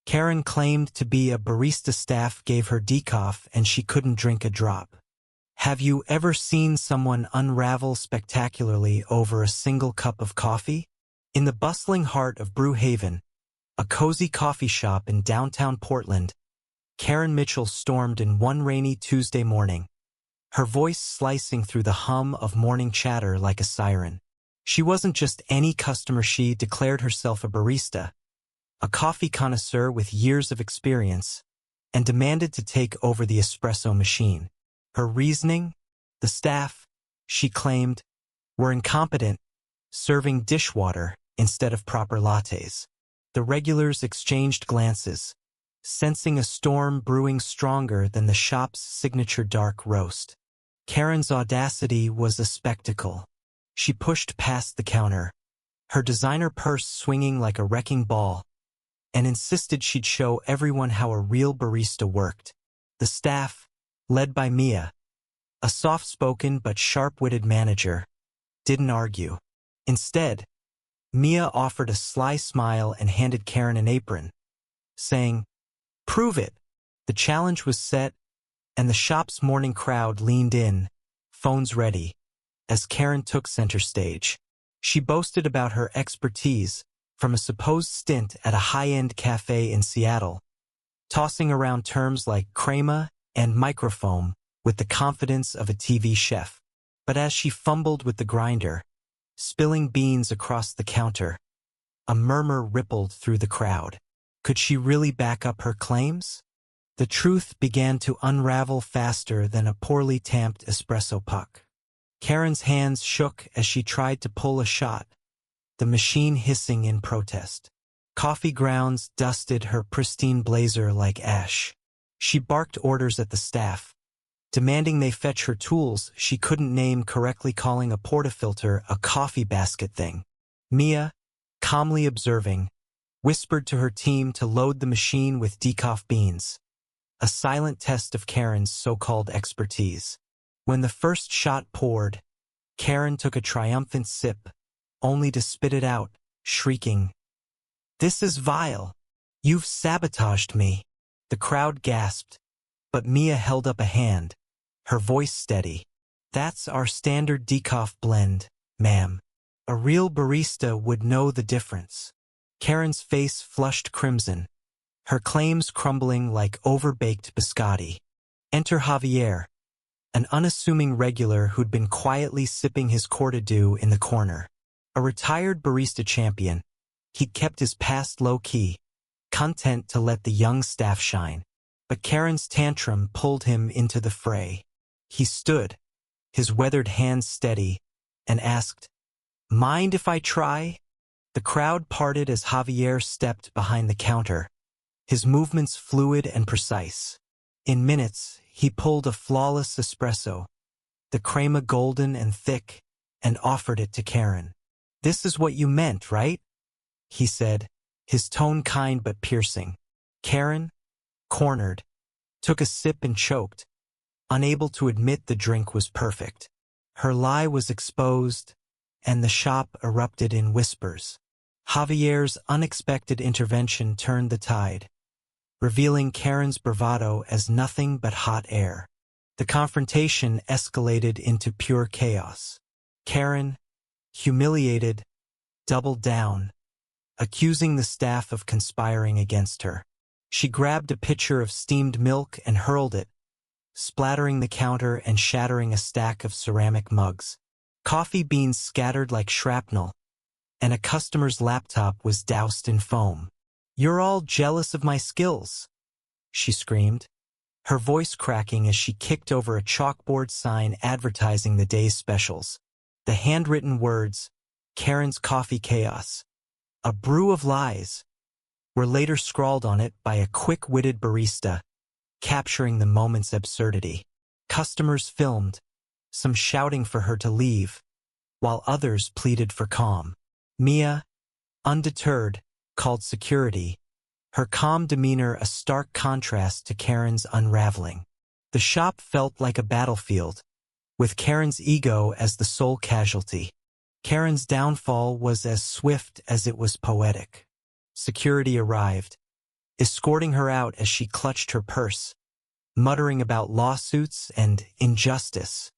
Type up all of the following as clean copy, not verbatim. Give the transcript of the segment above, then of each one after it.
Karen claimed to be a barista. Staff gave her decaf and she couldn't drink a drop. Have you ever seen someone unravel spectacularly over a single cup of coffee? In the bustling heart of Brew Haven, a cozy coffee shop in downtown Portland, Karen Mitchell stormed in one rainy Tuesday morning, her voice slicing through the hum of morning chatter like a siren. She wasn't just any customer. She declared herself a barista, a coffee connoisseur with years of experience, and demanded to take over the espresso machine. Her reasoning? The staff, she claimed, were incompetent, serving dishwater instead of proper lattes. The regulars exchanged glances, sensing a storm brewing stronger than the shop's signature dark roast. Karen's audacity was a spectacle. She pushed past the counter, her designer purse swinging like a wrecking ball, and insisted she'd show everyone how a real barista worked. The staff, led by Mia, a soft-spoken but sharp-witted manager, didn't argue. Instead, Mia offered a sly smile and handed Karen an apron, saying, "Prove it." The challenge was set, and the shop's morning crowd leaned in, phones ready, as Karen took center stage. She boasted about her expertise from a supposed stint at a high-end cafe in Seattle, tossing around terms like crema and microfoam with the confidence of a TV chef. But as she fumbled with the grinder, spilling beans across the counter, a murmur rippled through the crowd. Could she really back up her claims? The truth began to unravel faster than a poorly tamped espresso puck. Karen's hands shook as she tried to pull a shot, the machine hissing in protest. Coffee grounds dusted her pristine blazer like ash. She barked orders at the staff, demanding they fetch her tools she couldn't name correctly, calling a portafilter a coffee basket thing. Mia, calmly observing, whispered to her team to load the machine with decaf beans, a silent test of Karen's so-called expertise. When the first shot poured, Karen took a triumphant sip, only to spit it out, shrieking, "This is vile. You've sabotaged me." The crowd gasped, but Mia held up a hand, her voice steady. "That's our standard decaf blend, ma'am. A real barista would know the difference." Karen's face flushed crimson, her claims crumbling like overbaked biscotti. Enter Javier, an unassuming regular who'd been quietly sipping his Cortadou in the corner. A retired barista champion, he'd kept his past low-key, content to let the young staff shine. But Karen's tantrum pulled him into the fray. He stood, his weathered hands steady, and asked, "Mind if I try?" The crowd parted as Javier stepped behind the counter, his movements fluid and precise. In minutes, he pulled a flawless espresso, the crema golden and thick, and offered it to Karen. "This is what you meant, right?" he said, his tone kind but piercing. Karen, cornered, took a sip and choked, unable to admit the drink was perfect. Her lie was exposed, and the shop erupted in whispers. Javier's unexpected intervention turned the tide, revealing Karen's bravado as nothing but hot air. The confrontation escalated into pure chaos. Karen, humiliated, doubled down, accusing the staff of conspiring against her. She grabbed a pitcher of steamed milk and hurled it, splattering the counter and shattering a stack of ceramic mugs. Coffee beans scattered like shrapnel, and a customer's laptop was doused in foam. "You're all jealous of my skills," she screamed, her voice cracking as she kicked over a chalkboard sign advertising the day's specials. The handwritten words, "Karen's Coffee Chaos, a brew of lies," were later scrawled on it by a quick-witted barista, capturing the moment's absurdity. Customers filmed, some shouting for her to leave, while others pleaded for calm. Mia, undeterred, called security, her calm demeanor a stark contrast to Karen's unraveling. The shop felt like a battlefield, with Karen's ego as the sole casualty. Karen's downfall was as swift as it was poetic. Security arrived, escorting her out as she clutched her purse, muttering about lawsuits and injustice.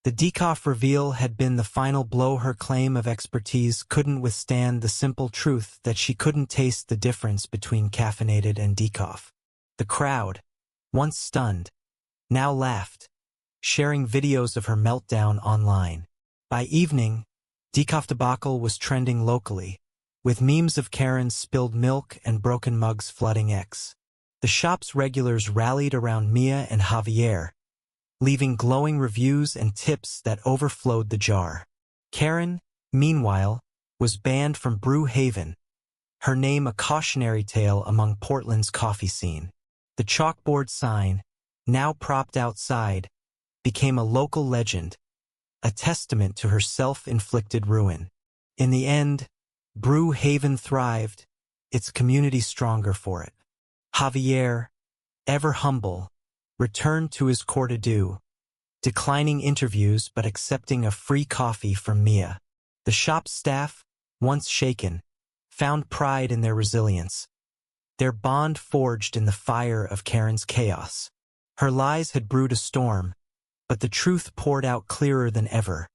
The Decaf reveal had been the final blow. Her claim of expertise couldn't withstand the simple truth that she couldn't taste the difference between caffeinated and decaf. The crowd, once stunned, now laughed, sharing videos of her meltdown online. By evening, Decaf debacle was trending locally, with memes of Karen's spilled milk and broken mugs flooding X. The shop's regulars rallied around Mia and Javier, leaving glowing reviews and tips that overflowed the jar. Karen, meanwhile, was banned from Brew Haven, her name a cautionary tale among Portland's coffee scene. The chalkboard sign, now propped outside, became a local legend, a testament to her self-inflicted ruin. In the end, Brew Haven thrived, its community stronger for it. Javier, ever humble, returned to his court adieu, declining interviews but accepting a free coffee from Mia. The shop's staff, once shaken, found pride in their resilience, their bond forged in the fire of Karen's chaos. Her lies had brewed a storm, but the truth poured out clearer than ever.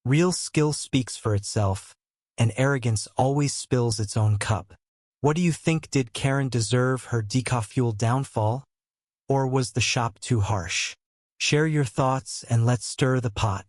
Real skill speaks for itself, and arrogance always spills its own cup. What do you think? Did Karen deserve her decaf-fueled downfall? Or was the shop too harsh? Share your thoughts and let's stir the pot.